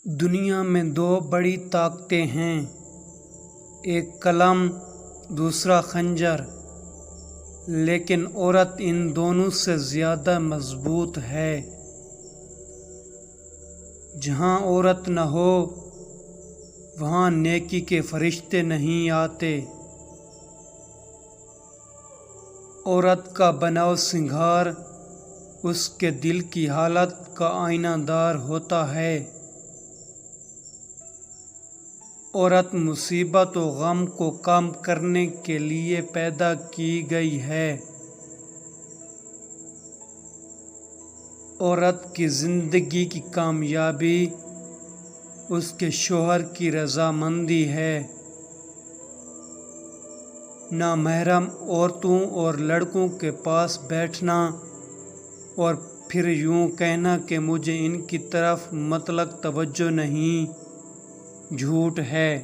دنیا میں دو بڑی طاقتیں ہیں، ایک قلم دوسرا خنجر، لیکن عورت ان دونوں سے زیادہ مضبوط ہے۔ جہاں عورت نہ ہو وہاں نیکی کے فرشتے نہیں آتے۔ عورت کا بناؤ سنگھار اس کے دل کی حالت کا آئینہ دار ہوتا ہے۔ عورت مصیبت و غم کو کم کرنے کے لیے پیدا کی گئی ہے۔ عورت کی زندگی کی کامیابی اس کے شوہر کی رضامندی ہے۔ نامحرم عورتوں اور لڑکوں کے پاس بیٹھنا اور پھر یوں کہنا کہ مجھے ان کی طرف مطلق توجہ نہیں، جھوٹ ہے۔